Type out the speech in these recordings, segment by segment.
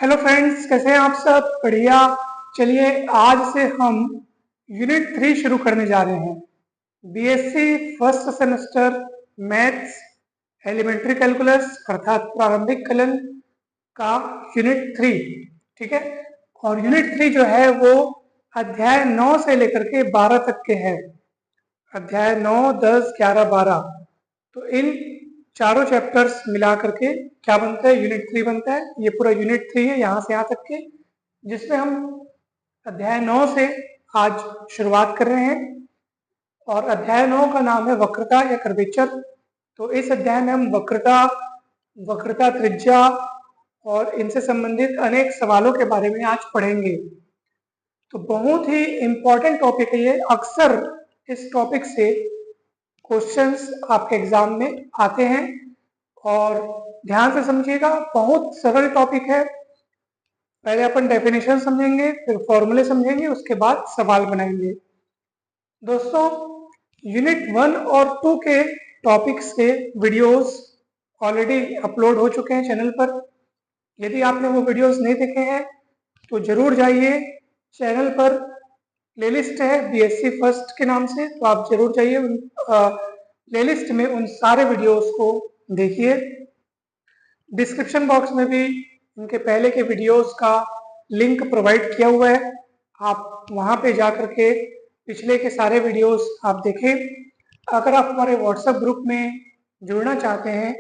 Hello friends, कैसे हैं आप सब? बढ़िया। चलिए आज से हम यूनिट 3 शुरू करने जा रहे हैं। BSc first semester maths elementary calculus अर्थात प्रारंभिक कलन का यूनिट 3। ठीक है। और यूनिट 3 जो है वो अध्याय 9 से लेकर के 12 तक के है। अध्याय 9, 10, 11, 12। तो इन चारों चैप्टर्स मिला करके क्या बनता है? यूनिट 3 बनता है। ये पूरा यूनिट 3 है यहाँ से यहाँ तक के, जिसमें हम अध्याय 9 से आज शुरुआत कर रहे हैं। और अध्याय 9 का नाम है वक्रता या कर्वेचर। तो इस अध्याय में हम वक्रता त्रिज्या और इनसे संबंधित अनेक सवालों के बारे में आज पढ़ेंगे। तो बहुत ही इंपॉर्टेंट टॉपिक है ये। अक्सर इस टॉपिक से क्वेश्चंस आपके एग्जाम में आते हैं और ध्यान से समझिएगा। बहुत सरल टॉपिक है। पहले अपन डेफिनेशन समझेंगे, फिर फॉर्मूले समझेंगे, उसके बाद सवाल बनाएंगे। दोस्तों, यूनिट 1 और 2 के टॉपिक्स के वीडियोस ऑलरेडी अपलोड हो चुके हैं चैनल पर। यदि आपने वो वीडियोस नहीं देखे हैं तो जरूर जाइए। चैनल पर प्लेलिस्ट है बीएससी फर्स्ट के नाम से, तो आप जरूर जाइए प्लेलिस्ट में उन सारे वीडियोस को देखिए। डिस्क्रिप्शन बॉक्स में भी उनके पहले के वीडियोस का लिंक प्रोवाइड किया हुआ है। आप वहां पे जाकर के पिछले के सारे वीडियोस आप देखें। अगर आप हमारे व्हाट्सएप ग्रुप में जुड़ना चाहते हैं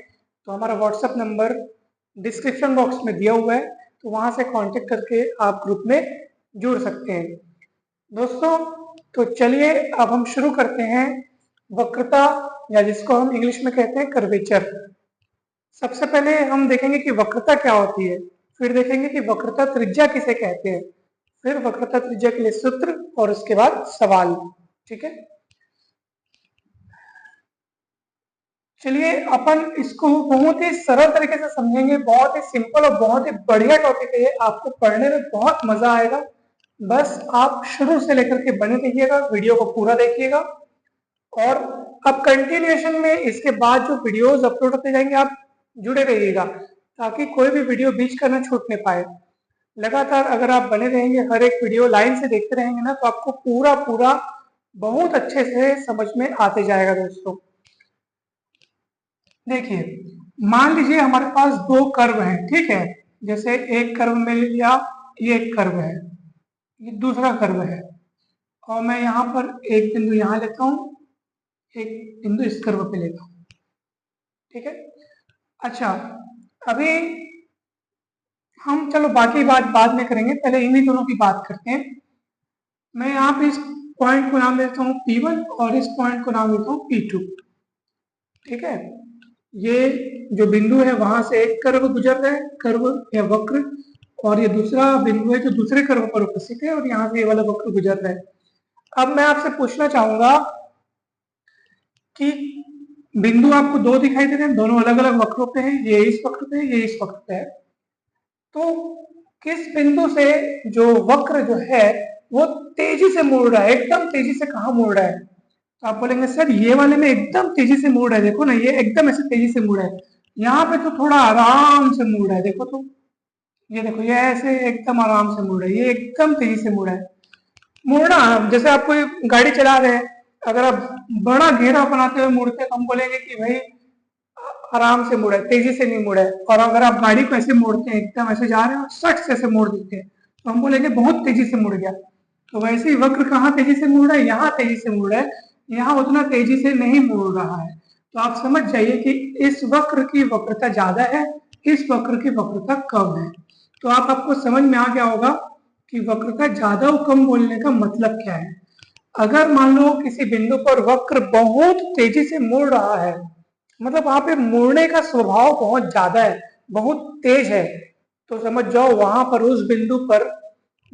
तो हमारा व्हाट्सएप नंबर डिस्क्रिप्शन बॉक्स में दिया हुआ है, तो वहां से कांटेक्ट करके आप ग्रुप में जुड़ सकते हैं। दोस्तों, तो चलिए अब हम शुरू करते हैं वक्रता, या जिसको हम इंग्लिश में कहते हैं कर्वेचर। सबसे पहले हम देखेंगे कि वक्रता क्या होती है, फिर देखेंगे कि वक्रता त्रिज्या किसे कहते हैं, फिर वक्रता त्रिज्या के लिए सूत्र और उसके बाद सवाल। ठीक है, चलिए अपन इसको बहुत ही सरल तरीके से समझेंगे। बहुत ही सिंपल और बहुत ही बढ़िया टॉपिक है ये। आपको पढ़ने में बहुत मजा आएगा। बस आप शुरू से लेकर के बने रहिएगा, वीडियो को पूरा देखिएगा। और अब कंटिन्यूएशन में इसके बाद जो वीडियोस अपलोड होते जाएंगे आप जुड़े रहिएगा, ताकि कोई भी वीडियो बीच का ना छूटने पाए। लगातार अगर आप बने रहेंगे, हर एक वीडियो लाइन से देखते रहेंगे ना, तो आपको पूरा पूरा बहुत अच्छे से समझ में आते जाएगा। दोस्तों देखिए, मान लीजिए हमारे पास दो कर्व हैं। ठीक है, जैसे एक कर्व में लिया, ये एक कर्व है, ये दूसरा कर्व है, और मैं यहाँ पर एक बिंदु यहाँ लेता हूँ, एक बिंदु इस कर्व पे लेता हूँ। ठीक है, अच्छा अभी हम चलो बाकी बात बाद में करेंगे, पहले इन्हीं दोनों की बात करते हैं। मैं यहाँ पे इस पॉइंट को नाम देता हूँ P1 और इस पॉइंट को नाम देता हूँ P2। ठीक है, ये जो बिंदु है वहां से एक कर्व गुजर रहा है, कर्व या वक्र, और ये दूसरा बिंदु है जो दूसरे कर्व पर उपस्थित है, और यहाँ से ये वाला वक्र गुजर रहा है। अब मैं आपसे पूछना चाहूंगा कि बिंदु आपको दो दिखाई दे रहे हैं, दोनों अलग अलग वक्रों पे हैं। ये इस वक्र पे है, ये इस वक्र पे है। तो किस बिंदु से जो वक्र जो है वो तेजी से मुड़ रहा है? एकदम तेजी से कहाँ मुड़ रहा है? तो आप बोलेंगे सर ये वाले में एकदम तेजी से मुड़ रहा है, देखो ना, ये एकदम ऐसे तेजी से मुड़ रहा है। यहाँ पे तो थोड़ा आराम से मुड़ रहा है, देखो तो, ये देखो, ये ऐसे एकदम आराम से मुड़ रहा है, ये एकदम तेजी से मुड़ रहा है। मुड़ना, जैसे आप कोई गाड़ी चला रहे हैं, अगर आप बड़ा घेरा बनाते हुए मुड़ते हैं तो हम बोलेंगे कि भाई आराम से मुड़ा है, तेजी से नहीं मुड़ा है। और अगर आप गाड़ी को ऐसे मोड़ते हैं, एकदम ऐसे जा रहे हैं और सट से ऐसे मोड़ देते हैं, तो हम बोलेंगे बहुत तेजी से मुड़ गया। तो वैसे ही वक्र कहाँ तेजी से मुड़ रहा है? यहाँ तेजी से मुड़ रहा है, यहाँ उतना तेजी से नहीं मुड़ रहा है। तो आप समझ जाइए कि इस वक्र की वक्रता ज्यादा है, इस वक्र की वक्रता कम है। तो आपको समझ में आ गया होगा कि वक्रता ज्यादा और कम बोलने का मतलब क्या है। अगर मान लो किसी बिंदु पर वक्र बहुत तेजी से मुड़ रहा है, मतलब वहां पे मुड़ने का स्वभाव बहुत ज्यादा है, बहुत तेज है, तो समझ जाओ वहां पर उस बिंदु पर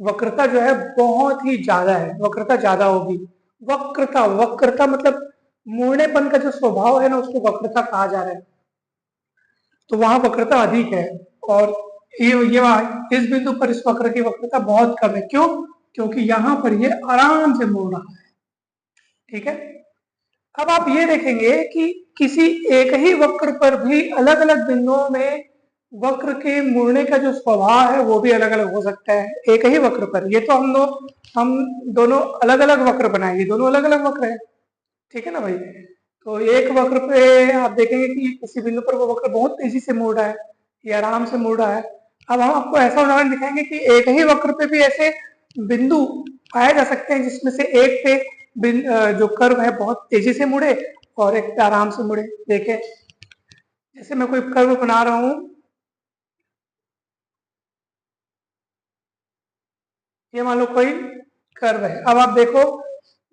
वक्रता जो है बहुत ही ज्यादा है, वक्रता ज्यादा होगी। वक्रता वक्रता मतलब मुड़नेपन का जो स्वभाव है ना, उसको वक्रता कहा जा रहा है। तो वहां वक्रता अधिक है, और ये इस बिंदु पर इस वक्र की वक्रता बहुत कम है। क्यों? क्योंकि यहाँ पर ये आराम से मुड़ रहा है। ठीक है, अब आप ये देखेंगे कि किसी एक ही वक्र पर भी अलग अलग बिंदुओं में वक्र के मुड़ने का जो स्वभाव है वो भी अलग अलग हो सकता है एक ही वक्र पर। ये तो हम दोनों अलग अलग वक्र बनाएंगे, दोनों अलग अलग वक्र है, ठीक है ना भाई। तो एक वक्र पे आप देखेंगे कि किसी बिंदु पर वो वक्र बहुत तेजी से मुड़ रहा है, ये आराम से मुड़ रहा है। अब हम आपको ऐसा उदाहरण दिखाएंगे कि एक ही वक्र पे भी ऐसे बिंदु पाए जा सकते हैं जिसमें से एक पे जो कर्व है बहुत तेजी से मुड़े और एक पे आराम से मुड़े। देखें, जैसे मैं कोई कर्व बना रहा हूं, ये मान लो कोई कर्व है। अब आप देखो,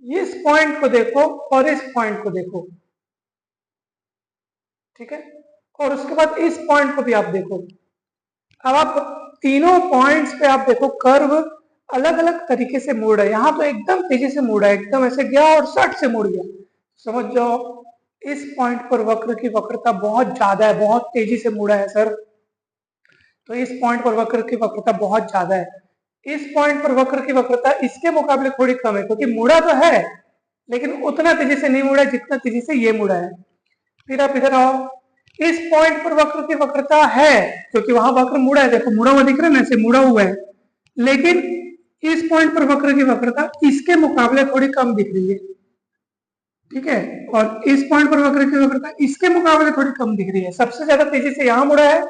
इस पॉइंट को देखो और इस पॉइंट को देखो, ठीक है, और उसके बाद इस पॉइंट को भी आप देखो। अब आप तीनों पॉइंट्स पे आप देखो कर्व अलग अलग तरीके से मुड़ रहा है। यहाँ तो एकदम तेजी से मुड़ रहा है, एकदम ऐसे गया और सट से मुड़ गया। समझ जाओ इस पॉइंट पर वक्र की वक्रता बहुत ज्यादा है, बहुत तेजी से मुड़ा है सर। तो इस पॉइंट पर वक्र की वक्रता बहुत ज्यादा है। इस पॉइंट पर वक्र की वक्रता इसके मुकाबले थोड़ी कम है, क्योंकि मुड़ा तो है लेकिन उतना तेजी से नहीं मुड़ा जितना तेजी से ये मुड़ा है। फिर आप इधर आओ, इस पॉइंट पर वक्र की वक्रता है क्योंकि वहां वक्र मुड़ा है, देखो मुड़ा हुआ दिख रहा है ना, ऐसे मुड़ा हुआ है। लेकिन इस पॉइंट पर वक्र की वक्रता इसके मुकाबले थोड़ी कम दिख रही है, ठीक है। और इस पॉइंट पर वक्र की वक्रता इसके मुकाबले थोड़ी कम दिख रही है। सबसे ज्यादा तेजी से यहां मुड़ा है,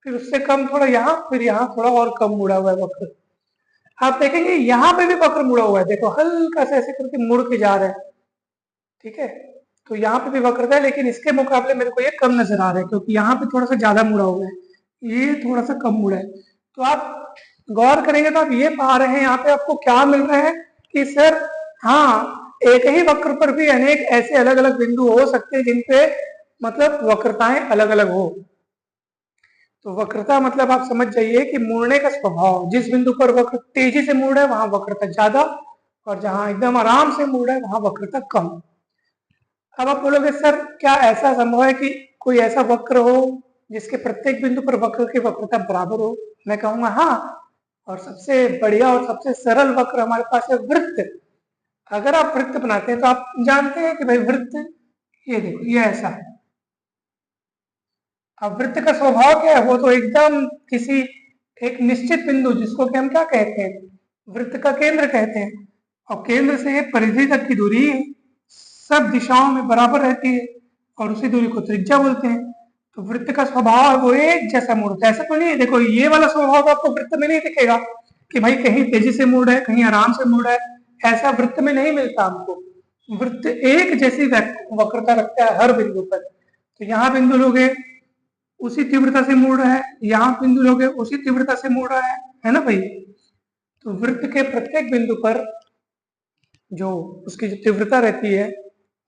फिर उससे कम थोड़ा यहां, फिर यहां थोड़ा और कम मुड़ा हुआ है वक्र। आप देखेंगे यहां पे भी वक्र मुड़ा हुआ है, देखो हल्का से ऐसे करके मुड़ के जा रहा है, ठीक है। तो यहाँ पे भी वक्रता है लेकिन इसके मुकाबले मेरे को ये कम नजर आ रहा है क्योंकि यहाँ पे थोड़ा सा ज्यादा मुड़ा हुआ है, ये थोड़ा सा कम मुड़ा है। तो आप गौर करेंगे तो आप ये पा रहे हैं यहाँ पे आपको क्या मिल रहा है कि सर हाँ, एक ही वक्र पर भी अनेक ऐसे अलग अलग बिंदु हो सकते हैं जिनपे मतलब वक्रताएं अलग अलग हो। तो वक्रता मतलब आप समझ जाइए कि मुड़ने का स्वभाव, जिस बिंदु पर वक्र तेजी से मुड़ रहा है वहां वक्रता ज्यादा, और जहां एकदम आराम से मुड़ रहा है वहां वक्रता कम। अब आप बोलोगे सर क्या ऐसा संभव है कि कोई ऐसा वक्र हो जिसके प्रत्येक बिंदु पर वक्र की वक्रता बराबर हो? मैं कहूंगा हाँ, और सबसे बढ़िया और सबसे सरल वक्र हमारे पास है वृत्त। अगर आप वृत्त बनाते हैं तो आप जानते हैं कि भाई वृत्त, ये देखो ये ऐसा है। अब वृत्त का स्वभाव क्या है? वो तो एकदम किसी एक निश्चित बिंदु, जिसको कि हम क्या कहते हैं, वृत्त का केंद्र कहते हैं, और केंद्र से परिधि तक की दूरी सब दिशाओं में बराबर रहती है और उसी दूरी को त्रिज्या बोलते हैं। तो वृत्त का स्वभाव वो एक जैसा मुड़ता है। ऐसा तो नहीं है, देखो ये वाला स्वभाव आपको वृत्त में नहीं दिखेगा कि भाई कहीं तेजी से मुड़ रहा है कहीं आराम से मुड़ रहा है, ऐसा वृत्त में नहीं मिलता हमको। वृत्त एक जैसी वक्रता रखता है हर बिंदु पर। तो यहाँ बिंदु लोगे उसी तीव्रता से मुड़ रहा है, यहाँ बिंदु लोगे उसी तीव्रता से मुड़ रहा है ना भाई। तो वृत्त के प्रत्येक बिंदु पर जो उसकी जो तीव्रता रहती है,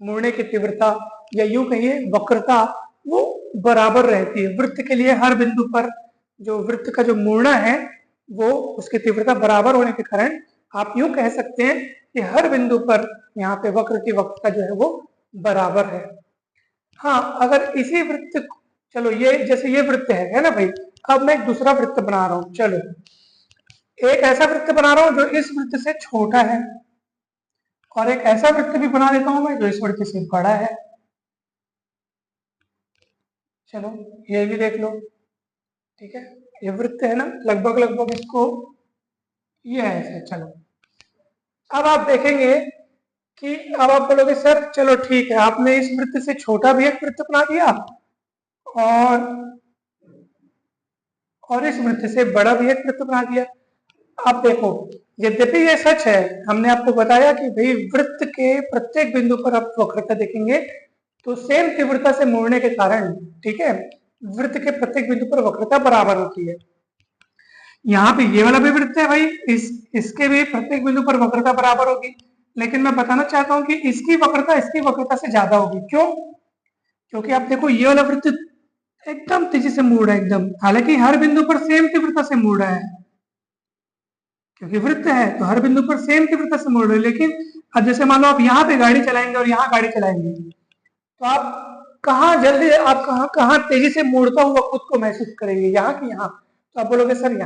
मुड़ने की तीव्रता या यूं कहिए वक्रता, वो बराबर रहती है। वृत्त के लिए हर बिंदु पर जो वृत्त का जो मुड़ना है वो उसकी तीव्रता बराबर होने के कारण आप यूं कह सकते हैं कि हर बिंदु पर यहाँ पे वक्र की वक्रता जो है वो बराबर है। हाँ, अगर इसी वृत्त, चलो ये जैसे ये वृत्त है ना भाई, अब मैं एक दूसरा वृत्त बना रहा हूं। चलो एक ऐसा वृत्त बना रहा हूं जो इस वृत्त से छोटा है, और एक ऐसा वृत्त भी बना देता हूं मैं जो इस वृत्त से बड़ा है। चलो ये भी देख लो, ठीक है, ये वृत्त है ना, लगभग लगभग इसको ये है ऐसे। चलो अब आप देखेंगे कि अब आप बोलोगे सर चलो ठीक है, आपने इस वृत्त से छोटा भी एक वृत्त बना दिया और इस वृत्त से बड़ा भी एक वृत्त बना दिया। आप देखो, यद्यपि ये सच है, हमने आपको बताया कि भाई वृत्त के प्रत्येक बिंदु पर आप वक्रता देखेंगे तो सेम तीव्रता से मुड़ने के कारण, ठीक है, वृत्त के प्रत्येक बिंदु पर वक्रता बराबर होती है। यहाँ पे ये वाला भी वृत्त है भाई, इसके भी प्रत्येक बिंदु पर वक्रता बराबर होगी, लेकिन मैं बताना चाहता हूँ कि इसकी वक्रता से ज्यादा होगी। क्यों? क्योंकि आप देखो ये वाला वृत्त एकदम तेजी से मुड़ रहा है एकदम, हालांकि हर बिंदु पर सेम तीव्रता से मुड़ रहा है, क्योंकि वृत्त है तो हर बिंदु पर सेम तीव्रता से मुड़ रहे हैं। लेकिन अब जैसे मान लो आप यहाँ पे गाड़ी चलाएंगे और यहाँ गाड़ी चलाएंगे तो आप कहाँ जल्दी, आप कहाँ तेजी से मुड़ता हुआ खुद को महसूस करेंगे, यहाँ की यहाँ? तो आप बोलोगे सर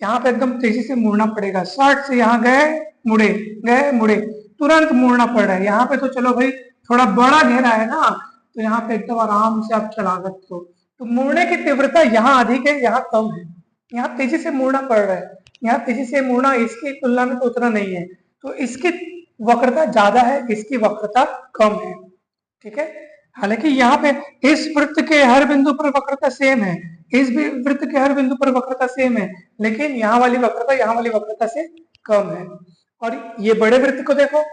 यहाँ पे एकदम तेजी से मुड़ना पड़ेगा, शॉर्ट से यहाँ गए मुड़े तुरंत मुड़ना पड़ रहा है। यहाँ पे तो चलो भाई थोड़ा बड़ा घेरा है ना, तो यहाँ पे एकदम आराम से आप चला सकते हो। तो मुड़ने की तीव्रता यहाँ अधिक है, यहाँ कम है। यहाँ तेजी से मुड़ना पड़ रहा है, यहाँ तेजी से मुड़ना इसकी तुलना में तो उतना नहीं है, तो इसकी वक्रता ज्यादा है, इसकी वक्रता कम है। ठीक है, हालांकि यहाँ पे इस वृत्त के हर बिंदु पर वक्रता सेम है, इस वृत्त के हर बिंदु पर वक्रता सेम है, लेकिन यहाँ वाली वक्रता यहाँ वाली वक्रता से कम है। और ये बड़े वृत्त को देखो,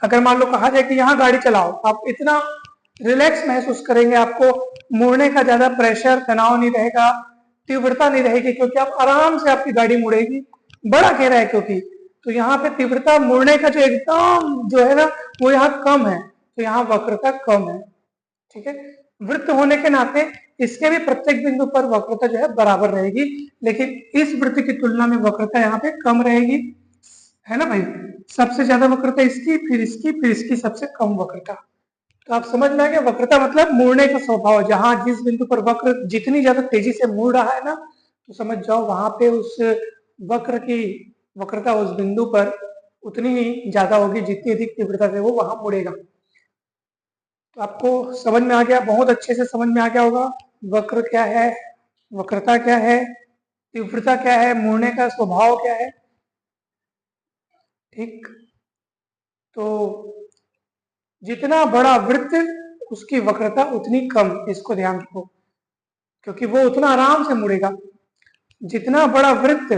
अगर मान लो कहा जाए कि यहाँ गाड़ी चलाओ, आप इतना रिलैक्स महसूस करेंगे, आपको मुड़ने का ज्यादा प्रेशर तनाव नहीं रहेगा, तीव्रता नहीं रहेगी, क्योंकि आप आराम से आपकी गाड़ी मुड़ेगी। बड़ा घेरा है क्योंकि, तो यहाँ पे तीव्रता मुड़ने का जो एकदम जो है ना वो यहाँ कम है, तो यहाँ वक्रता कम है। ठीक है, वृत्त होने के नाते इसके भी प्रत्येक बिंदु पर वक्रता जो है बराबर रहेगी, लेकिन इस वृत्त की तुलना में वक्रता यहाँ पे कम रहेगी, है ना भाई। सबसे ज्यादा वक्रता इसकी, फिर इसकी, फिर इसकी सबसे कम वक्रता। तो आप समझ में आ गया, वक्रता मतलब मुड़ने का स्वभाव। जहां जिस बिंदु पर वक्र जितनी ज्यादा तेजी से मुड़ रहा है ना, तो समझ जाओ वहां पे उस वक्र की वक्रता उस बिंदु पर उतनी ही ज्यादा होगी जितनी अधिक तीव्रता से वो वहां मुड़ेगा। तो आपको समझ में आ गया, बहुत अच्छे से समझ में आ गया होगा वक्र क्या है, वक्रता क्या है, तीव्रता क्या है, मुड़ने का स्वभाव क्या है। ठीक, तो जितना बड़ा वृत्त उसकी वक्रता उतनी कम, इसको ध्यान रखो, क्योंकि वो उतना आराम से मुड़ेगा। जितना बड़ा वृत्त,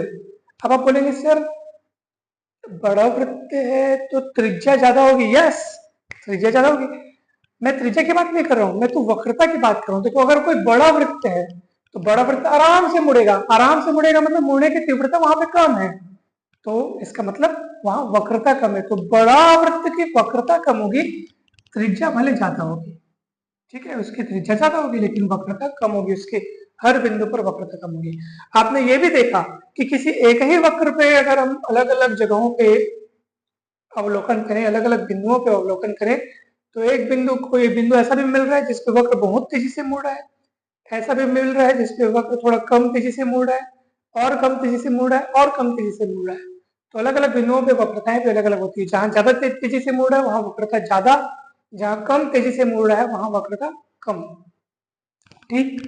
अब आप बोलेंगे सर बड़ा वृत्त है तो त्रिज्या ज्यादा होगी। यस, त्रिज्या ज्यादा होगी, मैं त्रिज्या की बात नहीं कर रहा हूं, मैं तो वक्रता की बात कर रहा हूं। देखो अगर कोई बड़ा वृत्त है तो बड़ा वृत्त आराम से मुड़ेगा, आराम से मुड़ेगा मतलब मुड़ने की तीव्रता वहां पे कम है, तो इसका मतलब वहां वक्रता कम है। तो बड़ा वृत्त की वक्रता कम होगी, त्रिज्या भले ज्यादा होगी। ठीक है, उसकी त्रिज्या ज्यादा होगी लेकिन वक्रता कम होगी, उसके हर बिंदु पर वक्रता कम होगी। आपने ये भी देखा कि किसी एक ही वक्र पे अगर हम अलग अलग जगहों पे अवलोकन करें, अलग अलग बिंदुओं पे अवलोकन करें, तो एक बिंदु कोई बिंदु ऐसा भी मिल रहा है जिसपे वक्र बहुत तेजी से मुड़ रहा है, ऐसा भी मिल रहा है जिसपे वक्र थोड़ा कम तेजी से मुड़ रहा है, और कम तेजी से मुड़ रहा है, और कम तेजी से मुड़ रहा है। तो अलग अलग बिंदुओं पे वक्रताएं भी अलग अलग होती है। जहां ज्यादा तेजी से मुड़ रहा है वहां वक्रता ज्यादा, जहां कम तेजी से मुड़ रहा है वहां वक्रता कम। ठीक,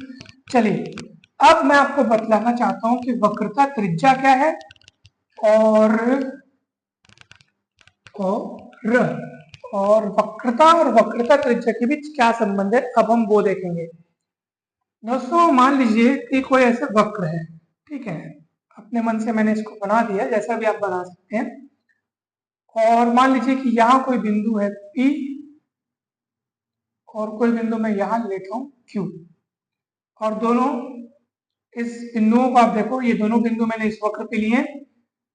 चलिए अब मैं आपको बतलाना चाहता हूं कि वक्रता त्रिज्या क्या है और वक्रता और वक्रता त्रिज्या के बीच क्या संबंध है, अब हम वो देखेंगे। दोस्तों मान लीजिए कि कोई ऐसा वक्र है, ठीक है, अपने मन से मैंने इसको बना दिया, जैसा भी आप बना सकते हैं। और मान लीजिए कि यहाँ कोई बिंदु है P और कोई बिंदु मैं यहाँ लेता हूँ Q, और दोनों इस बिंदुओं को आप देखो, ये दोनों बिंदु मैंने इस वक्र पे लिए।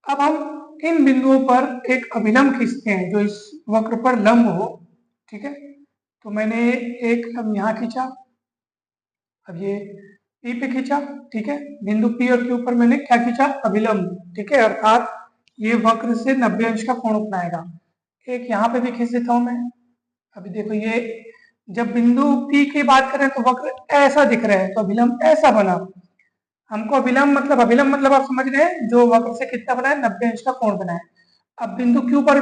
अब हम इन बिंदुओं पर एक अभिलंब खींचते हैं जो इस वक्र पर लंब हो। ठीक है, तो मैंने एक हम यहाँ खींचा, अब ये P पे खींचा। ठीक है, बिंदु P और Q पर मैंने क्या खींचा, अभिलंब। ठीक है, अर्थात ये वक्र से 90 अंश का कोण बनाएगा। एक यहाँ पे भी खींच देता हूं मैं। अभी देखो ये जब बिंदु P की बात करें तो वक्र ऐसा दिख रहा है, तो अभिलंब ऐसा बना। हमको अभिलंब मतलब आप समझ रहे हैं, जो वक्र से कितना बना है, 90 अंश का कोण बना है। अब बिंदु Q पर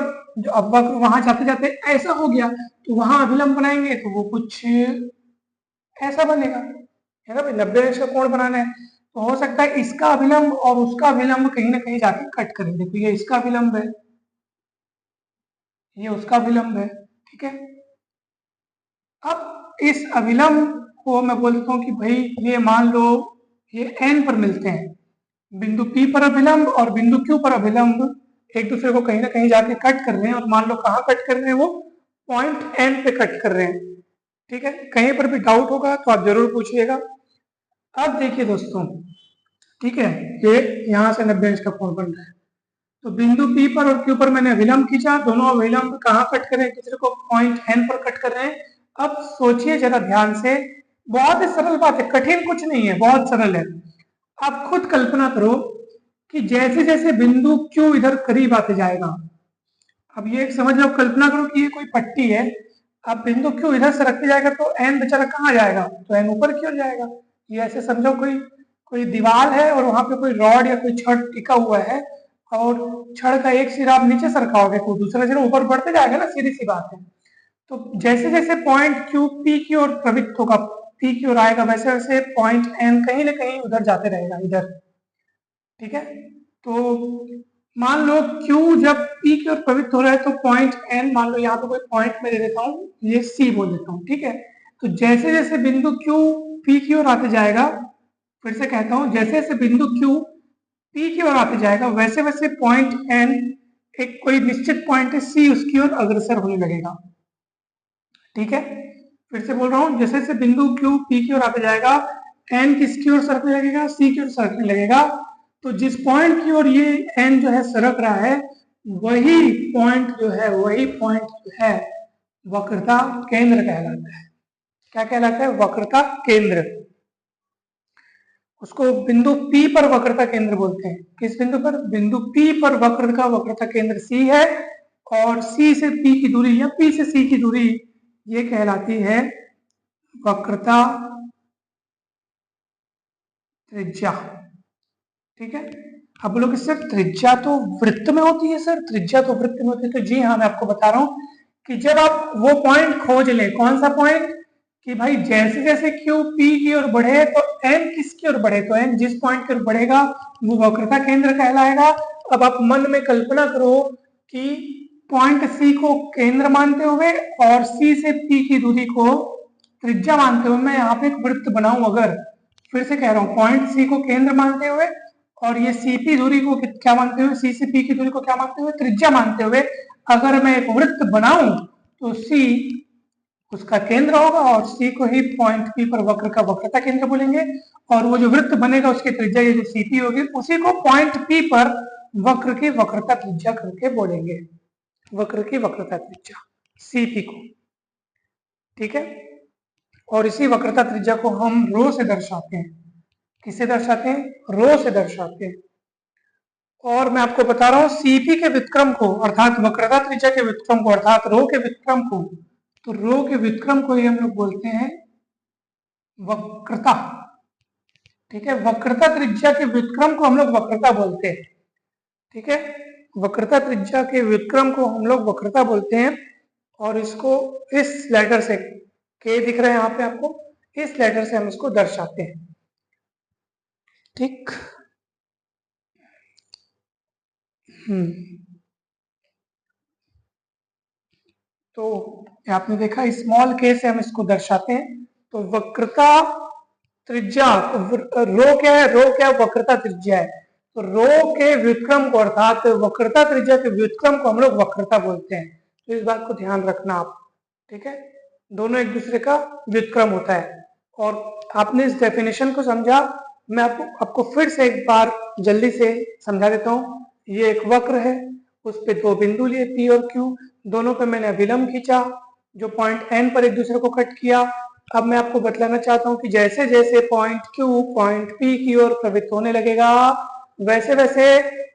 अब वक्र वहां जाते जाते ऐसा हो गया, तो वहां अभिलंब बनाएंगे तो वो कुछ ऐसा बनेगा, है ना भाई। 90 अंश का कोण बनाना है तो हो सकता है इसका अभिलंब और उसका अभिलंब कहीं ना कहीं जाके कट करें। देखो ये इसका अभिलंब है, ये उसका अभिलंब है। ठीक है, अब इस अभिलंब को मैं बोलता हूँ कि भाई ये मान लो ये n पर मिलते हैं, बिंदु P पर अभिलंब और बिंदु Q पर अभिलंब एक दूसरे को कहीं ना कहीं जाके कट कर रहे हैं, और मान लो कहाँ कट कर रहे हैं, वो पॉइंट N पे कट कर रहे हैं। ठीक है, कहीं पर भी डाउट होगा तो आप जरूर पूछिएगा। अब देखिए दोस्तों, ठीक है, ये यहाँ से 90 अंश का कोण बन रहा है, तो बिंदु P पर और Q पर मैंने अभिलंब खींचा, दोनों अभिलंब कहाँ कट कर रहे हैं, किसी को पॉइंट N पर कट कर रहे हैं। अब सोचिए जरा ध्यान से, बहुत ही सरल बात है, कठिन कुछ नहीं है, बहुत सरल है। आप खुद कल्पना करो कि जैसे जैसे बिंदु Q इधर करीब आते जाएगा, अब ये समझ लो, कल्पना करो कि ये कोई पट्टी है, अब बिंदु Q इधर से रखते जाएगा तो N बेचारा कहाँ जाएगा, तो N ऊपर की ओर जाएगा। ये ऐसे समझो कोई कोई दीवार है और वहां पे कोई रॉड या कोई छड़ टिका हुआ है, और छड़ का एक सिरा आप नीचे सरकाओगे तो दूसरा सिरा ऊपर बढ़ते जाएगा ना, सीधी सी बात है। तो जैसे जैसे पॉइंट Q P की ओर प्रवृत्त होगा, पी की ओर आएगा वैसे वैसे पॉइंट एन कहीं ना कहीं उधर जाते रहेगा इधर। ठीक है, तो मान लो क्यू जब पी की ओर प्रवृत्त हो रहा है तो पॉइंट एन, मान लो यहाँ पे कोई पॉइंट में दे देता हूँ, ये सी बोल देता हूँ। ठीक है, तो जैसे जैसे बिंदु क्यू पी की ओर आते जाएगा, फिर से कहता हूँ, जैसे जैसे बिंदु क्यू पी की ओर आते जाएगा वैसे वैसे पॉइंट एन, एक कोई निश्चित पॉइंट है सी, उसकी ओर अग्रसर होने लगेगा। ठीक है, फिर से बोल रहा हूँ, जैसे जैसे बिंदु क्यू पी की ओर आते जाएगा, एन किसकी ओर सरकने लगेगा, सी की ओर सरकने लगेगा। तो जिस पॉइंट की ओर ये एन जो है सरक रहा है, वही पॉइंट जो है वक्रता केंद्र कहलाता है। क्या कहलाता है? वक्रता केंद्र। उसको बिंदु P पर वक्रता केंद्र बोलते हैं। किस बिंदु पर? बिंदु P पर वक्र का वक्रता केंद्र C है, और C से P की दूरी या P से C की दूरी ये कहलाती है वक्रता त्रिज्या। ठीक है, अब बोलोगे सर त्रिज्या तो वृत्त में होती है, सर त्रिज्या तो वृत्त में होती है। तो जी हाँ, मैं आपको बता रहा हूं कि जब आप वो पॉइंट खोज लें, कौन सा पॉइंट, कि भाई जैसे जैसे क्यू पी की ओर बढ़े तो एन किसकी ओर बढ़े, तो एन जिस पॉइंट की ओर बढ़ेगा वो वक्रता केंद्र कहलाएगा। अब आप मन में कल्पना करो कि पॉइंट सी को केंद्र मानते हुए और सी से पी की दूरी को त्रिज्या मानते हुए मैं यहाँ पे एक वृत्त बनाऊं, अगर, फिर से कह रहा हूँ, पॉइंट सी को केंद्र मानते हुए और ये सीपी दूरी को क्या मानते हुए, सी से पी की दूरी को क्या मानते हुए, त्रिज्या मानते हुए अगर मैं एक वृत्त बनाऊं तो सी उसका केंद्र होगा और सी को ही पॉइंट पी पर वक्र का वक्रता केंद्र बोलेंगे, और वो जो वृत्त बनेगा उसकी त्रिज्या ये जो सीपी होगी उसी को पॉइंट पी पर वक्र की वक्रता त्रिज्या करके बोलेंगे, वक्र की वक्रता त्रिज्या सीपी को। ठीक है, और इसी वक्रता त्रिज्या को हम रो से दर्शाते हैं। किसे दर्शाते हैं? रो से दर्शाते हैं। और मैं आपको बता रहा हूं सीपी के व्युत्क्रम को, अर्थात वक्रता त्रिज्या के व्युत्क्रम को, अर्थात रो के व्युत्क्रम को, तो रो के व्युत्क्रम को ही हम लोग बोलते हैं वक्रता। ठीक है, वक्रता त्रिज्या के व्युत्क्रम को हम लोग वक्रता बोलते हैं। ठीक है, वक्रता त्रिज्या के व्युत्क्रम को हम लोग वक्रता बोलते हैं, और इसको इस लेटर से, के दिख रहा है यहाँ पे आपको, इस लेटर से हम इसको दर्शाते हैं। ठीक, तो आपने देखा स्मॉल के से हम इसको दर्शाते हैं। तो वक्रता त्रिज्या, रो क्या है? रो क्या? वक्रता त्रिज्या है। तो रो के व्युत्क्रम को, अर्थात वक्रता त्रिज्या के व्युत्क्रम को हम लोग वक्रता बोलते हैं। तो इस बात को ध्यान रखना आप। ठीक है, दोनों एक दूसरे का व्युत्क्रम होता है। और आपने इस डेफिनेशन को समझा, मैं आपको फिर से एक बार जल्दी से समझा देता हूँ। ये एक वक्र है, उस पे दो बिंदु लिए पी और क्यू, दोनों पे मैंने अभिलंब खींचा जो पॉइंट एन पर एक दूसरे को कट किया। अब मैं आपको बतलाना चाहता हूं कि जैसे जैसे पॉइंट क्यू पॉइंट पी की ओर प्रवृत्त होने लगेगा वैसे वैसे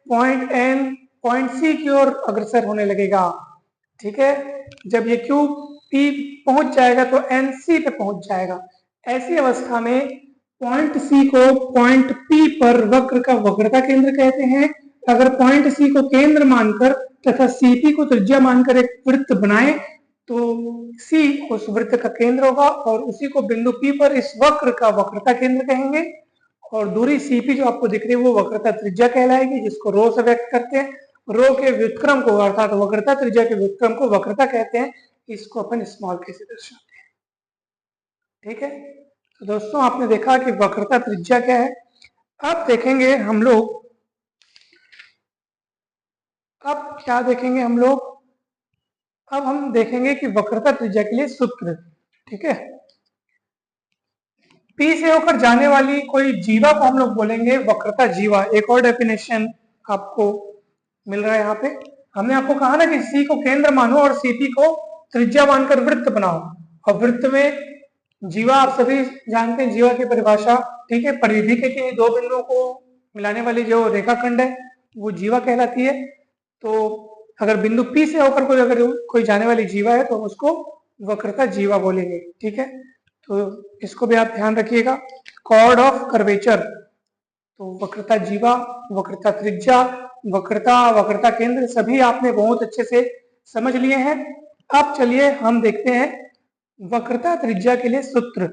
पॉइंट एन पॉइंट सी की ओर अग्रसर होने लगेगा। ठीक है, जब ये क्यू पी पहुंच जाएगा तो एन सी पे पहुंच जाएगा। ऐसी अवस्था में पॉइंट सी को पॉइंट पी पर वक्र का वक्रता केंद्र कहते हैं। अगर पॉइंट सी को केंद्र मानकर तथा सीपी को त्रिज्या मानकर एक वृत्त बनाए तो सी उस वृत्त का केंद्र होगा और उसी को बिंदु पी पर इस वक्र का वक्रता केंद्र कहेंगे, और दूरी सीपी जो आपको दिख रही है वो वक्रता त्रिज्या कहलाएगी, जिसको रो से व्यक्त करते हैं। रो के व्युत्क्रम को, अर्थात वक्रता त्रिज्या के व्युत्क्रम को वक्रता कहते हैं। इसको अपन स्मॉल के से दर्शाते हैं। ठीक है, तो दोस्तों आपने देखा कि वक्रता त्रिज्या क्या है। अब देखेंगे हम लोग, अब क्या देखेंगे हम लोग, अब हम देखेंगे कि वक्रता त्रिज्या के लिए सूत्र। ठीक है, पी से होकर जाने वाली कोई जीवा को हम लोग बोलेंगे वक्रता जीवा। एक और डेफिनेशन आपको मिल रहा है यहाँ पे। हमने आपको कहा ना कि सी को केंद्र मानो और सीपी को त्रिज्या मानकर वृत्त बनाओ, और वृत्त में जीवा आप सभी जानते हैं, जीवा की परिभाषा। ठीक है, परिधि के किन्हीं दो बिंदुओं को मिलाने वाली जो रेखाखंड है वो जीवा कहलाती है। तो अगर बिंदु पी से होकर कोई जाने वाली जीवा है तो उसको वक्रता जीवा बोलेंगे। ठीक है, तो इसको भी आप ध्यान रखिएगा। कॉर्ड ऑफ कर्वेचर, तो वक्रता जीवा, वक्रता त्रिज्या, वक्रता केंद्र सभी आपने बहुत अच्छे से समझ लिए हैं। अब चलिए हम देखते हैं वक्रता त्रिज्या के लिए सूत्र।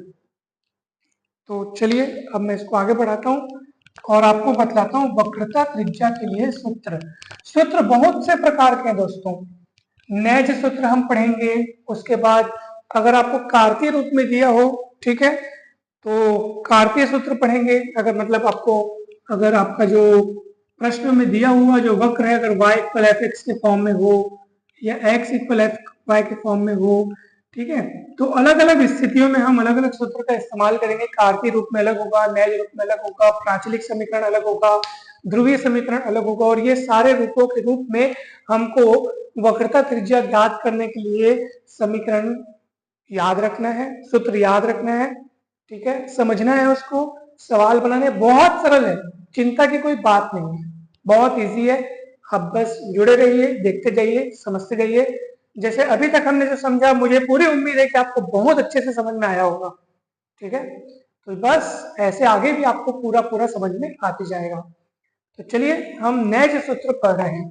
तो चलिए अब मैं इसको आगे बढ़ाता हूँ और आपको बतलाता हूँ वक्रता त्रिज्या के लिए सूत्र। सूत्र बहुत से प्रकार के हैं दोस्तों। नैज सूत्र हम पढ़ेंगे, उसके बाद अगर आपको कार्तीय रूप में दिया हो, ठीक है, तो कार्तीय सूत्र पढ़ेंगे। अगर मतलब आपको अगर आपका जो प्रश्न में दिया हुआ जो वक्र है अगर y इक्वल एफ एक्स के फॉर्म में हो या x इक्वल एफ वाई के फॉर्म में हो, ठीक है, तो अलग अलग स्थितियों में हम अलग अलग सूत्र का इस्तेमाल करेंगे। कार्तीय रूप में अलग होगा, नैज रूप में अलग होगा, प्राचलिक समीकरण अलग होगा, ध्रुवीय समीकरण अलग होगा, और ये सारे रूपों के रूप में हमको वक्रता त्रिज्या ज्ञात करने के लिए समीकरण याद रखना है, सूत्र याद रखना है, ठीक है, समझना है उसको, सवाल बनाने। बहुत सरल है, चिंता की कोई बात नहीं है, बहुत इजी है। आप बस जुड़े रहिए, देखते जाइए, समझते जाइए। जैसे अभी तक हमने जो समझा, मुझे पूरी उम्मीद है कि आपको बहुत अच्छे से समझ में आया होगा, ठीक है। तो बस ऐसे आगे भी आपको पूरा पूरा समझ में आती जाएगा। तो चलिए हम नैज सूत्र पढ़ रहे हैं।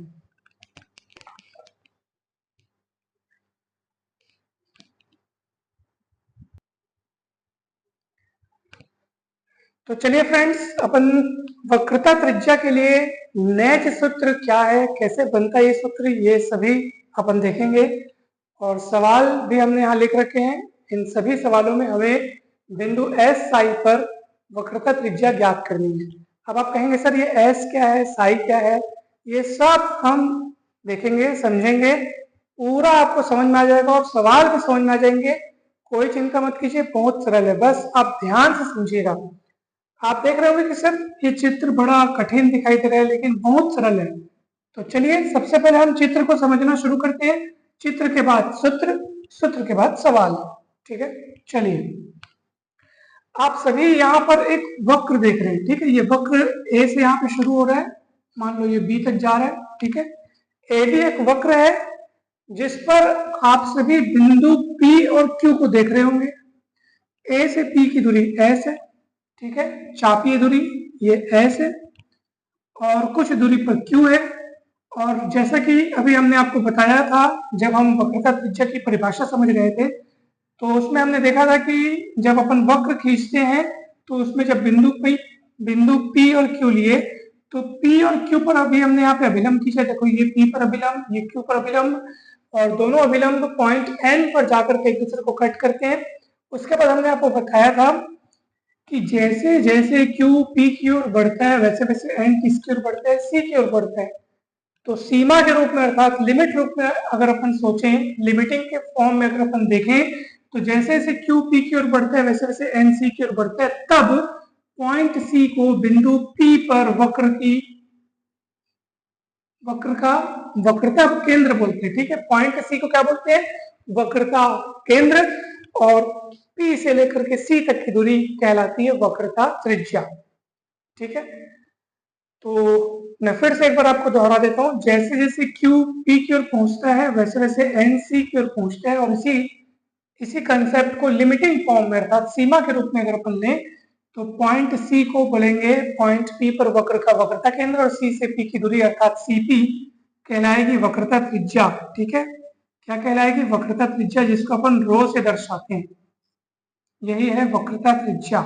तो चलिए फ्रेंड्स, अपन वक्रता त्रिज्या के लिए नैज सूत्र क्या है, कैसे बनता है ये सूत्र, ये सभी अपन देखेंगे। और सवाल भी हमने यहाँ लिख रखे हैं। इन सभी सवालों में हमें बिंदु एस साई पर वक्रता त्रिज्या ज्ञात करनी है। अब आप कहेंगे सर ये एस क्या है, साई क्या है, ये सब हम देखेंगे, समझेंगे, पूरा आपको समझ में आ जाएगा और सवाल भी समझ में आ जाएंगे। कोई चिंता मत कीजिए, बहुत सरल है, बस आप ध्यान से समझिएगा। आप देख रहे होंगे कि सर ये चित्र बड़ा कठिन दिखाई दे रहा है, लेकिन बहुत सरल है। तो चलिए सबसे पहले हम चित्र को समझना शुरू करते हैं, चित्र के बाद सूत्र, सूत्र के बाद सवाल, ठीक है। चलिए आप सभी यहाँ पर एक वक्र देख रहे हैं, ठीक है, ये वक्र ए से यहाँ पे शुरू हो रहा है, मान लो ये बी तक जा रहा है, ठीक है। ए भी एक वक्र है जिस पर आप सभी बिंदु पी और क्यू को देख रहे होंगे। ए से पी की दूरी एस है, ठीक है, चापीय दूरी ये एस है और कुछ दूरी पर क्यू है। और जैसा कि अभी हमने आपको बताया था, जब हम वक्रता त्रिज्या की परिभाषा समझ रहे थे, तो उसमें हमने देखा था कि जब अपन वक्र खींचते हैं तो उसमें जब बिंदु P और Q लिए, तो P और Q पर अभी हमने यहाँ पे अभिलंब खींचा। देखो ये P पर अभिलंब, ये Q पर अभिलंब, और दोनों अभिलंब पॉइंट N पर जाकर के एक दूसरे को कट करते हैं। उसके बाद हमने आपको बताया था कि जैसे जैसे Q P की ओर बढ़ता है वैसे वैसे N किसकी ओर बढ़ता है, C की ओर बढ़ता है। तो सीमा के रूप में अर्थात लिमिट रूप में अगर अपन सोचें, लिमिटिंग के फॉर्म में अगर अपन देखें, तो जैसे जैसे क्यू पी की ओर बढ़ता है वैसे वैसे एन सी की ओर बढ़ता है, तब पॉइंट सी को बिंदु पी पर वक्र का वक्रता केंद्र बोलते हैं, ठीक है। पॉइंट सी को क्या बोलते हैं, वक्रता केंद्र, और पी से लेकर के सी तक की दूरी कहलाती है वक्रता त्रिज्या, ठीक है। तो मैं फिर से एक बार आपको दोहरा देता हूं, जैसे जैसे क्यू पी की ओर पहुंचता है वैसे वैसे एन सी की ओर पहुंचता है, और इसी कंसेप्ट को लिमिटिंग फॉर्म में अर्थात सीमा के रूप में अगर अपन लें, तो पॉइंट सी को बोलेंगे पॉइंट पी पर वक्र का वक्रता केंद्र, और सी से पी की दूरी अर्थात सीपी कहलाएगी वक्रता त्रिज्या, ठीक है। क्या कहलाएगी, वक्रता त्रिज्या, जिसको अपन रो से दर्शाते हैं, यही है वक्रता त्रिज्या।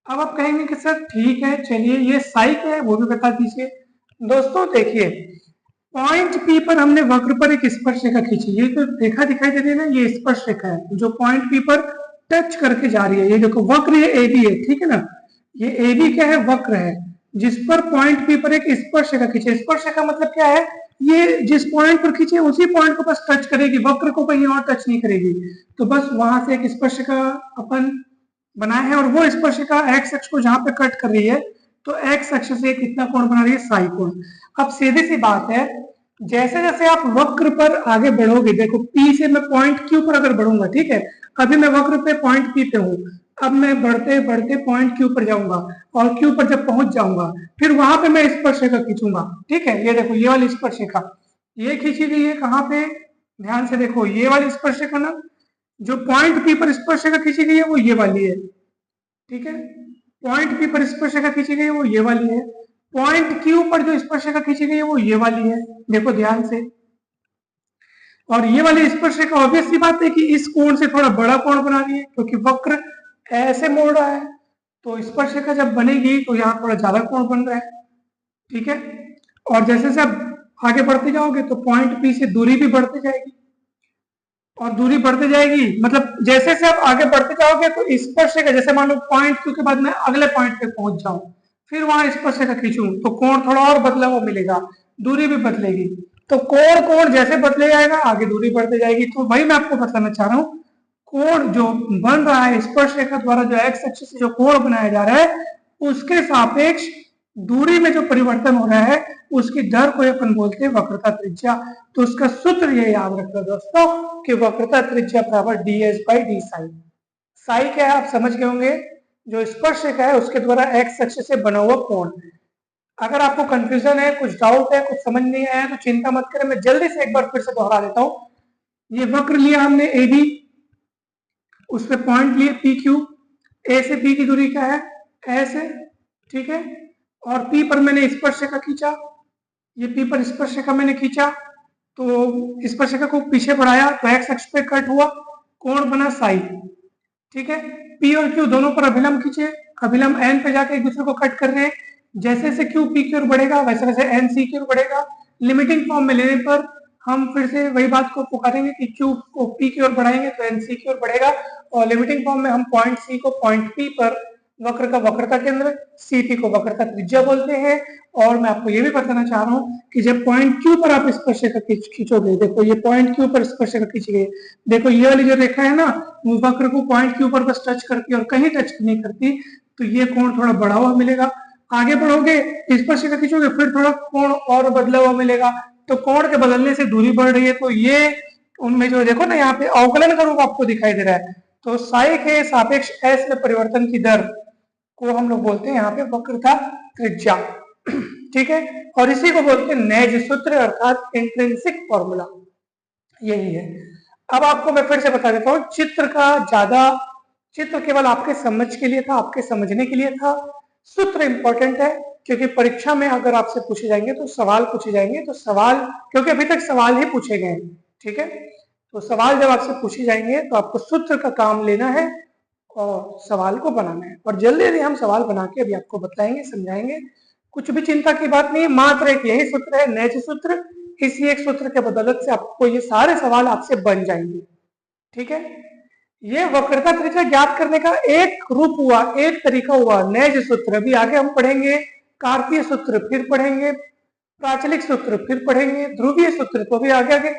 अब आप कहेंगे कि सर ठीक है, चलिए ये साई क्या है वो भी बता दीजिए। दोस्तों देखिए, पॉइंट पी पर हमने वक्र पर एक स्पर्श रेखा खींची, ये तो रेखा दिखाई दे रही है ना, ये स्पर्श रेखा है जो पॉइंट पी पर टच करके जा रही है। ये देखो वक्र ये ए बी है, ठीक है ना, ये ए बी क्या है, वक्र है, जिस पर पॉइंट पी पर एक स्पर्श रेखा खींचे। स्पर्श रेखा मतलब क्या है, ये जिस पॉइंट पर खींचे उसी पॉइंट को बस टच करेगी, वक्र को कहीं और टच नहीं करेगी। तो बस वहां से एक स्पर्श रेखा अपन बनाए हैं, और वो स्पर्श रेखा एक्स अक्ष को जहां पे कट कर रही है, तो एक्स अक्ष से कितना कोण बना रही है, साई कोण। अब सीधी सी बात है, जैसे जैसे आप वक्र पर आगे बढ़ोगे, देखो P से मैं पॉइंट Q पर अगर बढ़ूंगा, ठीक है, अभी मैं वक्र पे पॉइंट P पे हूं, अब मैं बढ़ते बढ़ते पॉइंट Q पर जाऊंगा, और Q पर जब पहुंच जाऊंगा फिर वहां पे मैं स्पर्श रेखा खींचूंगा, ठीक है। ये देखो ये वाली स्पर्श रेखा ये खींची गई है कहाँ पे, ध्यान से देखो, ये वाली स्पर्श रेखा ना, जो पॉइंट P पर स्पर्श रेखा खींची गई है वो ये वाली है, ठीक है। पॉइंट P पर स्पर्श रेखा खींची गई है वो ये वाली है, पॉइंट Q पर जो स्पर्श रेखा खींची गई है वो ये वाली है, देखो ध्यान से। और ये वाली स्पर्श रेखा ऑब्वियस सी बात है कि इस कोण से थोड़ा बड़ा कोण बना रही है, क्योंकि वक्र ऐसे मोड़ रहा है, तो स्पर्शरेखा जब बनेगी तो यहाँ थोड़ा ज्यादा कोण बन रहा है, ठीक है। और जैसे जैसे आप आगे बढ़ते जाओगे तो पॉइंट पी से दूरी भी बढ़ती जाएगी, और दूरी बढ़ती जाएगी, मतलब जैसे जैसे आप आगे बढ़ते जाओगे तो स्पर्शरेखा, जैसे मान लो पॉइंट क्यू के बाद मैं अगले पॉइंट पे पहुंच जाऊं, फिर वहां स्पर्शरेखा खींचूं तो कोण थोड़ा और बदला हुआ मिलेगा, दूरी भी बदलेगी। तो कोण कोण जैसे बदले जाएगा आगे दूरी बढ़ती जाएगी। तो वही मैं आपको बताना चाह रहा हूँ, कोण जो बन रहा है स्पर्शरेखा द्वारा, जो एक्स अक्ष से जो कोण बनाया जा रहा है, उसके सापेक्ष दूरी में जो परिवर्तन हो रहा है उसकी दर को अपन बोलते हैं वक्रता त्रिज्या। तो उसका सूत्र ये याद रखना दोस्तों कि वक्रता त्रिज्या बराबर ds by D Sai. Sai क्या है आप समझ गए होंगे, जो स्पर्शरेखा है उसके द्वारा एक्स अक्ष से बना हुआ कोण। अगर आपको कंफ्यूजन है, कुछ डाउट है, कुछ समझ नहीं आया तो चिंता मत करें, मैं जल्दी से एक बार फिर से दोहरा देता हूं। ये वक्र लिया हमने ए बी, उस पर पॉइंट लिए पी क्यू, ए से बी की दूरी क्या है एस है, ठीक है। और पी पर मैंने स्पर्शरेखा खींचा, ये पी पर स्पर्शरेखा मैंने खींचा, तो स्पर्शरेखा को पीछे बढ़ाया तो एक्स अक्ष पे कट हुआ, कोण बना साई, ठीक है। पी और क्यू दोनों पर अभिलंब खींचे, अभिलंब एन पे जाके एक दूसरे को कट कर रहे हैं, जैसे जैसे क्यू पी की ओर बढ़ेगा वैसे वैसे एन सी की ओर बढ़ेगा। लिमिटिंग फॉर्म में लेने पर हम फिर से वही बात को पुकारेंगे कि क्यू को पी की ओर बढ़ाएंगे तो एन सी की ओर बढ़ेगा, और लिमिटिंग फॉर्म में हम पॉइंट सी को पॉइंट पी पर वक्र का वक्रता केंद्र सी पी को वक्रता त्रिज्या बोलते हैं। और मैं आपको ये भी बताना चाह रहा हूँ कि जब पॉइंट क्यू पर आप स्पर्शरेखा खींचोगे, देखो ये पॉइंट क्यू पर स्पर्शरेखा खींची गई, देखो ये वाली जो रेखा है ना, वो वक्र को पॉइंट क्यू पर बस टच करती है और कहीं टच नहीं करती, तो ये कोण थोड़ा बढ़ा हुआ मिलेगा। आगे बढ़ोगे स्पर्शरेखा खींचोगे फिर थोड़ा कोण और बदला हुआ मिलेगा, तो कोण के बदलने से दूरी बढ़ रही है, तो ये उनमें जो देखो ना यहाँ पे अवकलन का रूप आपको दिखाई दे रहा है, तो साई के सापेक्ष एस में परिवर्तन की दर को हम लोग बोलते हैं यहाँ पे वक्रता त्रिज्या, ठीक है। और इसी को बोलते हैं नेज सूत्र अर्थात इंट्रिंसिक फॉर्मूला, यही है। अब आपको मैं फिर से बता देता हूँ, चित्र केवल आपके समझ के लिए था, आपके समझने के लिए था। सूत्र इंपॉर्टेंट है क्योंकि परीक्षा में अगर आपसे पूछे जाएंगे तो सवाल पूछे जाएंगे, तो सवाल, क्योंकि अभी तक सवाल ही पूछे गए, ठीक है। तो सवाल जब आपसे पूछे जाएंगे तो आपको सूत्र का काम लेना है और सवाल को बनाना है, और जल्दी जल्दी हम सवाल बना के अभी आपको बताएंगे, समझाएंगे। कुछ भी चिंता की बात नहीं है, मात्र एक यही सूत्र है नेज सूत्र, इसी एक सूत्र के बदौलत से आपको ये सारे सवाल आपसे बन जाएंगे, ठीक है। ये वक्रता त्रिज्या ज्ञात करने का एक रूप हुआ, एक तरीका हुआ नेज सूत्र। अभी आगे हम पढ़ेंगे कार्तीय सूत्र, फिर पढ़ेंगे प्राचलिक सूत्र, फिर पढ़ेंगे ध्रुवीय सूत्र, तो अभी आगे आगे।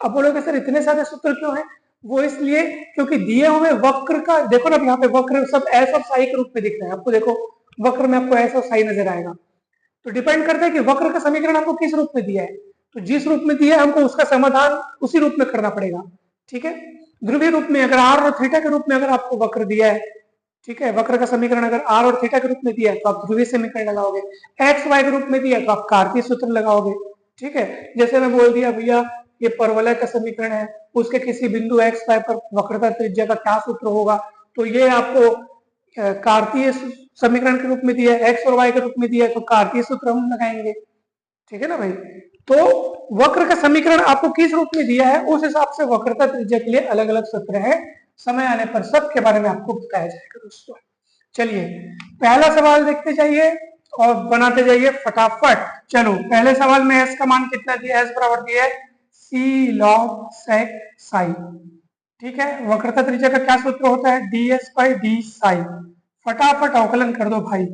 अब बोलोगे सर इतने सारे सूत्र क्यों हैं, वो इसलिए क्योंकि दिए हुए वक्र का, देखो ना यहाँ पे वक्र सब एस और साई के रूप में दिख रहे हैं आपको, देखो वक्र में आपको एस और साई नजर आएगा, तो डिपेंड करता है कि वक्र का समीकरण आपको किस रूप में दिया है, तो जिस रूप में दिया है हमको उसका समाधान उसी रूप में करना पड़ेगा, ठीक है। ध्रुवीय रूप में अगर आर और थीटा के रूप में अगर आपको वक्र दिया है, ठीक है, वक्र का समीकरण अगर आर और थीटा के रूप में दिया है तो आप ध्रुवीय समीकरण लगाओगे, एक्स वाई के रूप में दिया है तो आप कार्तीय सूत्र लगाओगे, ठीक है। जैसे मैं बोल दिया भैया ये परवलय का समीकरण है, उसके किसी बिंदु एक्स वाई पर वक्रता त्रिज्या का क्या सूत्र होगा, तो ये आपको कार्तीय समीकरण के रूप में दिया है, एक्स और वाई के रूप में दिया है तो कार्तीय सूत्र हम लगाएंगे, ठीक है ना भाई। तो वक्र का समीकरण आपको किस रूप में दिया है उस हिसाब से वक्रता त्रिज्या के लिए अलग अलग सूत्र है, समय आने पर सबके बारे में आपको बताया जाएगा दोस्तों। चलिए पहला सवाल देखते जाइए और बनाते जाइए फटाफट। चलो पहले सवाल में एस का मान कितना दिया है, एस बराबर दिया है सी लॉग सेक साई, ठीक है। वक्रता त्रिज्या का क्या सूत्र होता है ds बाई डी साई, फटाफट अवकलन कर दो भाई,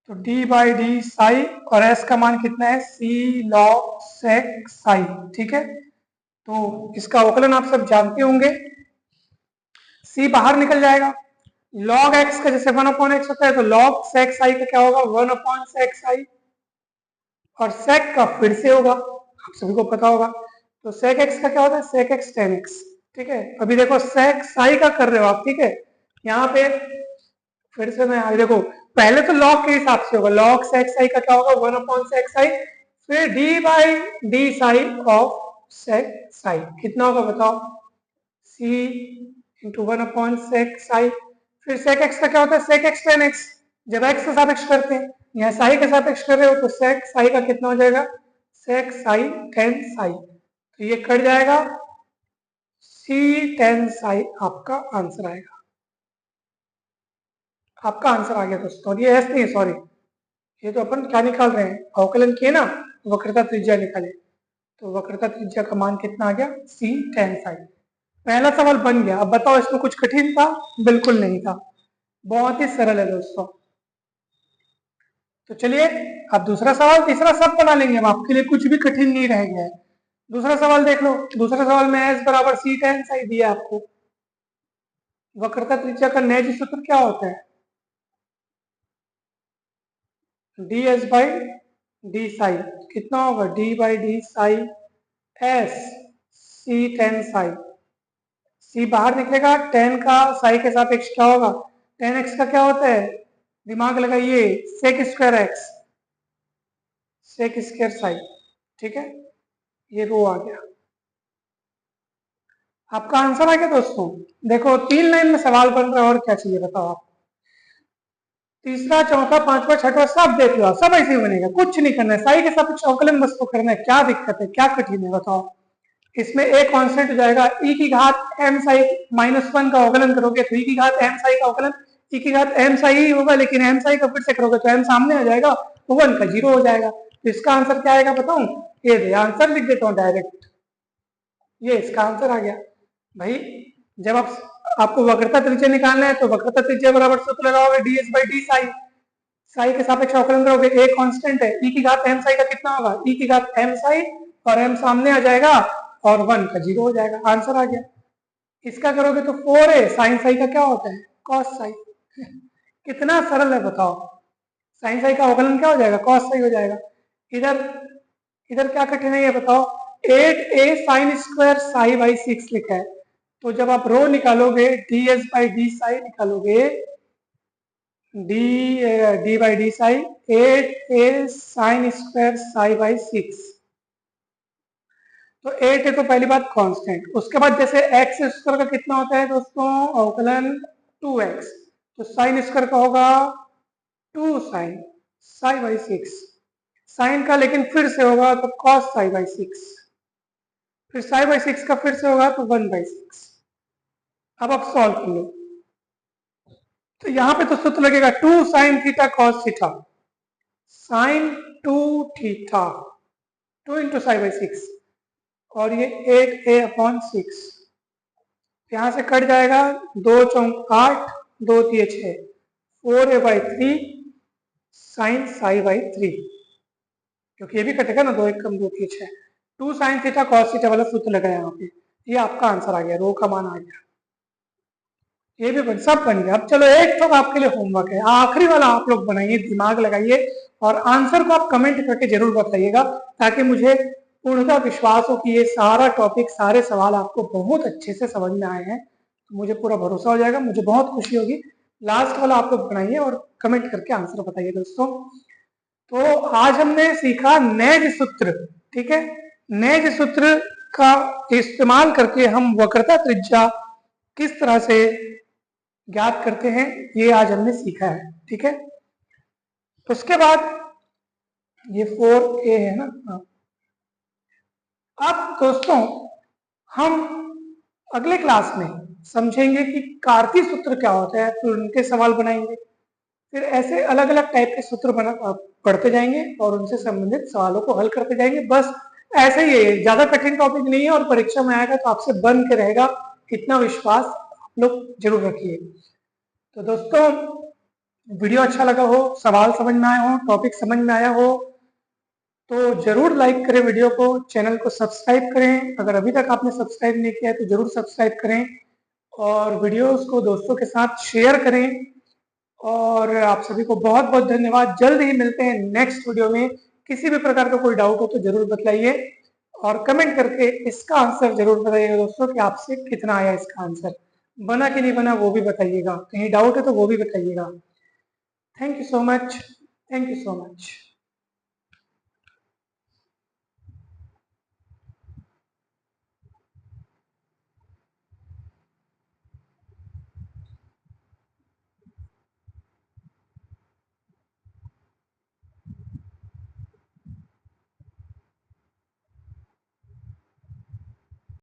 तो d बाई डी साई और s का मान कितना है c log sec साई, ठीक है। तो इसका अवकलन आप सब जानते होंगे, c बाहर निकल जाएगा, log x का जैसे 1/x होता है तो log sec साई का क्या होगा 1/sec साई, और sec का फिर से होगा, आप सभी को पता होगा, तो sec x का क्या होता है sec x tan x, ठीक है। अभी देखो sec साई का कर रहे हो आप, ठीक है। यहाँ पे फिर से मैं आगे देखो, पहले तो log के हिसाब से होगा, log sec साई का क्या होगा 1/sec साई, फिर d by D sigh of sec Sai कितना होगा बताओ, c इंटू 1/sec साई, फिर sec x का क्या होता है sec x tan x, जब x के सापेक्ष करते हैं, यहाँ साई के सापेक्ष कर रहे हो तो sec साई का कितना हो जाएगा sec साई tan साई, तो ये कट जाएगा, c tan साई आपका आंसर आएगा, आपका आंसर आ गया दोस्तों। और ये एस नहीं है, सॉरी, ये तो अपन क्या निकाल रहे हैं, अवकलन किए ना, वक्रता त्रिज्या निकाले, तो वक्रता त्रिज्या का मान कितना आ गया, सी tan साई। पहला सवाल बन गया। अब बताओ इसमें कुछ कठिन था? बिल्कुल नहीं था, बहुत ही सरल है दोस्तों। तो चलिए अब दूसरा सवाल, तीसरा सब बना लेंगे हम, आपके लिए कुछ भी कठिन नहीं रह गया है। दूसरा सवाल देख लो। दूसरा सवाल में एस बराबर सी tan साई दिया आपको। वक्रता त्रिज्या का नैज सूत्र क्या होता है? D S by D psi. कितना होगा? D by D psi S C tan psi. C बाहर निकलेगा, tan का साई के सापेक्ष क्या होगा? tan x का क्या होता है? दिमाग लगाइए, sec square X, sec square psi. ठीक है, ये रो आ गया। आपका आंसर आ गया दोस्तों। देखो 3 लाइन में सवाल बन रहा है, और क्या चाहिए बताओ आप। तीसरा, चौथा, पांचवा, छठवा सब देख लो, सब ऐसे ही बनेगा, कुछ नहीं करना है, साई के सापेक्ष अवकलन बस को करना है। क्या दिक्कत है, क्या कठिन है बताओ। इसमें एक कांस्टेंट हो जाएगा, e की घात m साई -1 का अवकलन करोगे तो e की घात m साई का अवकलन e की घात m साई ही होगा, लेकिन m साई का फिर से करोगे तो m सामने आ जाएगा, तो 1 का 0 हो जाएगा। तो इसका आंसर क्या आएगा बताऊं? ये दे आंसर लिख देता हूं डायरेक्ट, ये इसका आंसर आ गया भाई। जब आपको वक्रता त्रिज्या निकालना है तो वक्रता त्रिज्या बराबर सूत्र लगाओगे ds by D Sai, Sai के सापेक्ष अवकलन करोगे, एक कांस्टेंट है e की घात m साई का कितना होगा? e की घात m साई, और m सामने आ जाएगा और 1 का 0 हो जाएगा, आंसर आ गया। इसका करोगे तो 4a साइन साई का क्या होता है? Cos psi. कितना सरल है बताओ। साइन साई का अवकलन क्या हो जाएगा? कॉस साई हो जाएगा। इधर इधर क्या कठिन है ये बताओ। 8a sine square Sai by 6 लिखा है, तो जब आप रो निकालोगे ds बाई डी साई निकालोगे, D by D Sai 8a sine square Sai by 6, तो 8 है तो पहली बात कांस्टेंट। उसके बाद जैसे एक्स स्क्वायर का कितना होता है दोस्तों? अवकलन 2x, तो साइन स्क्वायर का होगा 2 साइन साई बाई 6, साइन का लेकिन फिर से होगा तो कॉस साई बाई 6, फिर साई बाई 6 का फिर से होगा तो 1 बाई 6। अब आप सॉल्व कर लो, तो यहां पे तो सूत्र लगेगा 2 sine theta cos theta, sine 2 theta 2 into psi by 6, और ये 8a अपॉन 6, यहां से कट जाएगा, 2 चौक 8, 2 3 6, 4a by 3 sine psi by 3, क्योंकि ये भी कटेगा ना, 2 1 कम 2 3 6, 2 साइन थीटा कॉस थीटा वाला सूत्र लगा यहाँ पे, ये आपका आंसर आ गया, रो का मान आ गया। ये भी सब बन गया। अब चलो एक तो आपके लिए होमवर्क है, आखिरी वाला आप लोग बनाइए, दिमाग लगाइए, और आंसर को आप कमेंट करके जरूर बताइएगा, ताकि मुझे पूर्णतः विश्वास हो कि ये सारा टॉपिक, सारे सवाल आपको बहुत अच्छे से समझ में आए हैं, तो मुझे पूरा भरोसा हो जाएगा, मुझे बहुत खुशी होगी। लास्ट वाला आप लोग बनाइए और कमेंट करके आंसर बताइए दोस्तों। तो आज हमने सीखा नैज सूत्र, ठीक है, नैज सूत्र का इस्तेमाल करके हम वक्रता त्रिज्या किस तरह से ज्ञात करते हैं, ये आज हमने सीखा है, ठीक है। उसके बाद ये 4a है ना, हाँ। अब दोस्तों हम अगले क्लास में समझेंगे कि कार्तीय सूत्र क्या होता है, फिर उनके सवाल बनाएंगे, फिर ऐसे अलग अलग टाइप के सूत्र पढ़ते जाएंगे और उनसे संबंधित सवालों को हल करते जाएंगे। बस ऐसे ही है, ज्यादा कठिन टॉपिक नहीं है, और परीक्षा में आएगा तो आपसे बन के रहेगा, इतना विश्वास आप लोग जरूर रखिए। तो दोस्तों वीडियो अच्छा लगा हो, सवाल समझ में आया हो, टॉपिक समझ में आया हो, तो जरूर लाइक करें वीडियो को, चैनल को सब्सक्राइब करें, अगर अभी तक आपने सब्सक्राइब नहीं किया है तो जरूर सब्सक्राइब करें, और वीडियोस को दोस्तों के साथ शेयर करें। और आप सभी को बहुत बहुत धन्यवाद। जल्द ही मिलते हैं नेक्स्ट वीडियो में। किसी भी प्रकार का कोई डाउट हो तो जरूर बताइए, और कमेंट करके इसका आंसर जरूर बताइएगा दोस्तों कि आपसे कितना आया इसका आंसर, बना कि नहीं बना वो भी बताइएगा, कहीं डाउट है तो वो भी बताइएगा। Thank you so much, thank you so much.